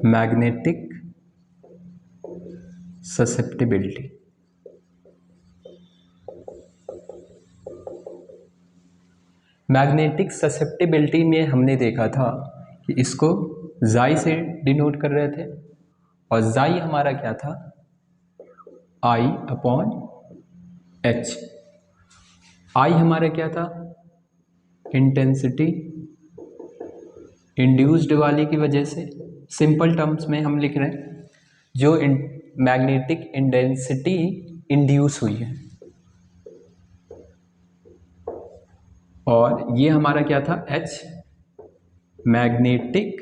Magnetic susceptibility. Magnetic susceptibility में हमने देखा था कि इसको जाई से डिनोट कर रहे थे, और जाई हमारा क्या था, I/H। आई हमारा क्या था, इंटेंसिटी इंड्यूस्ड वाली की वजह से। सिंपल टर्म्स में हम लिख रहे हैं जो मैग्नेटिक इंटेंसिटी इंड्यूस हुई है, और ये हमारा क्या था, H, magnetic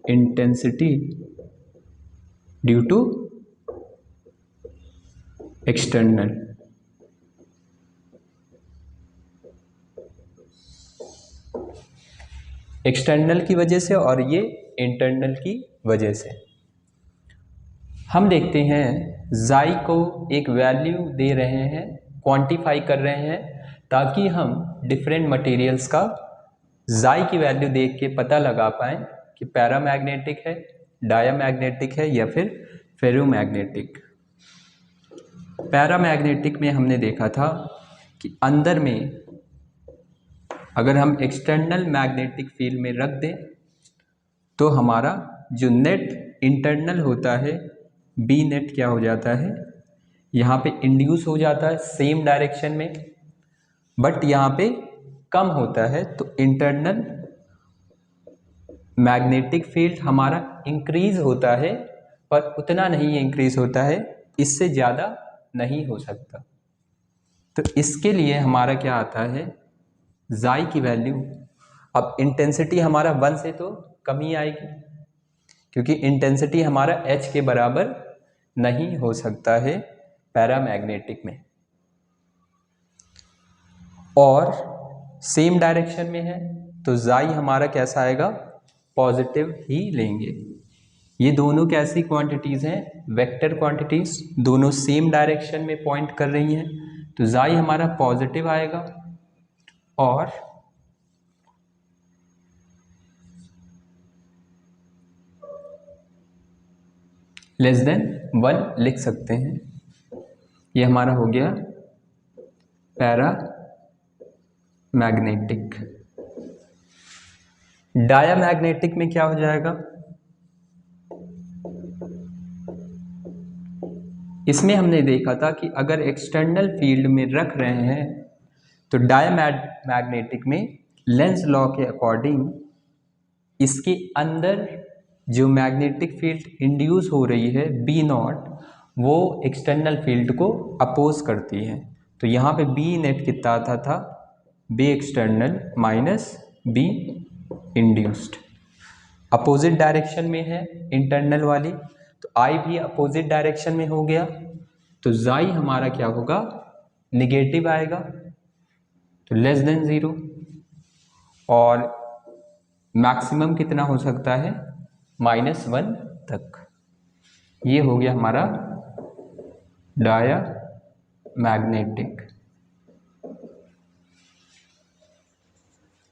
intensity due to external. External की वजह से और ये इंटरनल की वजह से। हम देखते हैं जाई को एक वैल्यू दे रहे हैं, क्वांटिफाई कर रहे हैं, ताकि हम डिफरेंट मटेरियल्स का जाई की वैल्यू देख के पता लगा पाएँ कि पैरामैग्नेटिक है, डायामैग्नेटिक है या फिर फेरोमैग्नेटिक। पैरामैग्नेटिक में हमने देखा था कि अंदर में अगर हम एक्सटर्नल मैग्नेटिक फील्ड में रख दें तो हमारा जो नेट इंटरनल होता है, बी नेट क्या हो जाता है, यहाँ पे इंड्यूस हो जाता है सेम डायरेक्शन में, बट यहाँ पे कम होता है, तो इंटरनल मैग्नेटिक फील्ड हमारा इंक्रीज होता है, पर उतना नहीं इंक्रीज होता है, इससे ज़्यादा नहीं हो सकता। तो इसके लिए हमारा क्या आता है, जाई की वैल्यू, अब इंटेंसिटी हमारा 1 से तो कम ही आएगी, क्योंकि इंटेंसिटी हमारा H के बराबर नहीं हो सकता है पैरामैग्नेटिक में, और सेम डायरेक्शन में है तो जाई हमारा कैसा आएगा, पॉजिटिव ही लेंगे। ये दोनों कैसी क्वांटिटीज़ हैं, वेक्टर क्वांटिटीज़, दोनों सेम डायरेक्शन में पॉइंट कर रही हैं, तो जाई हमारा पॉजिटिव आएगा, और लेस देन 1 लिख सकते हैं। ये हमारा हो गया पैरामैग्नेटिक। डायामैग्नेटिक में क्या हो जाएगा, इसमें हमने देखा था कि अगर एक्सटर्नल फील्ड में रख रहे हैं तो डायामैग्नेटिक में लेंज लॉ के अकॉर्डिंग इसके अंदर जो मैग्नेटिक फील्ड इंड्यूस हो रही है बी नॉट, वो एक्सटर्नल फील्ड को अपोज करती है। तो यहाँ पे बी नेट कितना आता था, B external minus B induced, opposite direction में है इंटरनल वाली, तो आई भी अपोजिट डायरेक्शन में हो गया, तो जाई हमारा क्या होगा, निगेटिव आएगा, तो लेस देन 0, और मैक्सिमम कितना हो सकता है, -1 तक। ये हो गया हमारा डायामैग्नेटिक।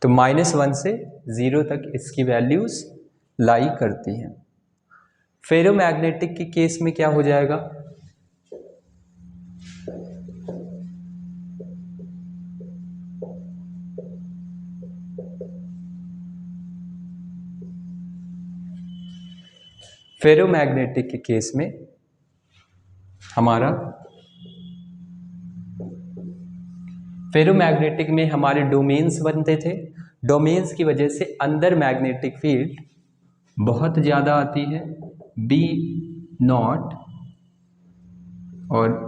तो -1 से 0 तक इसकी वैल्यूज लाई करती हैं। फेरोमैग्नेटिक के केस में क्या हो जाएगा, फेरोमैग्नेटिक के केस में हमारा, फेरोमैग्नेटिक में हमारे डोमेन्स बनते थे, डोमेन्स की वजह से अंदर मैग्नेटिक फील्ड बहुत ज़्यादा आती है, बी नॉट, और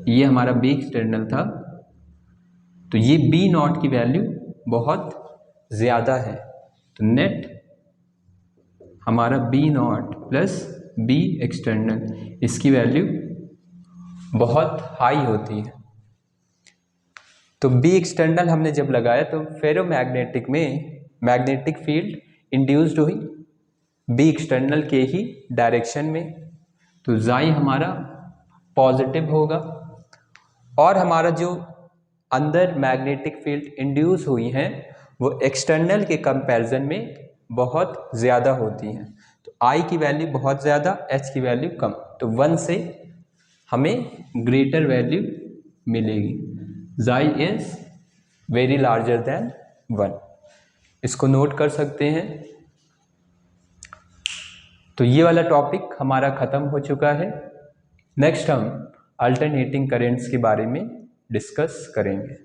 ये हमारा बी एक्सटर्नल था, तो ये बी नॉट की वैल्यू बहुत ज़्यादा है, तो नेट हमारा B naught plus B external, इसकी वैल्यू बहुत हाई होती है। तो बी एक्सटर्नल हमने जब लगाया तो फेरोमैग्नेटिक में मैग्नेटिक फील्ड इंड्यूस्ड हुई बी एक्सटर्नल के ही डायरेक्शन में, तो जाई हमारा पॉजिटिव होगा, और हमारा जो अंदर मैग्नेटिक फील्ड इंड्यूस हुई हैं वो एक्सटर्नल के कंपैरिजन में बहुत ज़्यादा होती हैं। तो I की वैल्यू बहुत ज़्यादा, H की वैल्यू कम, तो 1 से हमें ग्रेटर वैल्यू मिलेगी। Xi is very larger than 1, इसको नोट कर सकते हैं। तो ये वाला टॉपिक हमारा ख़त्म हो चुका है। नेक्स्ट हम अल्टरनेटिंग करेंट्स के बारे में डिस्कस करेंगे।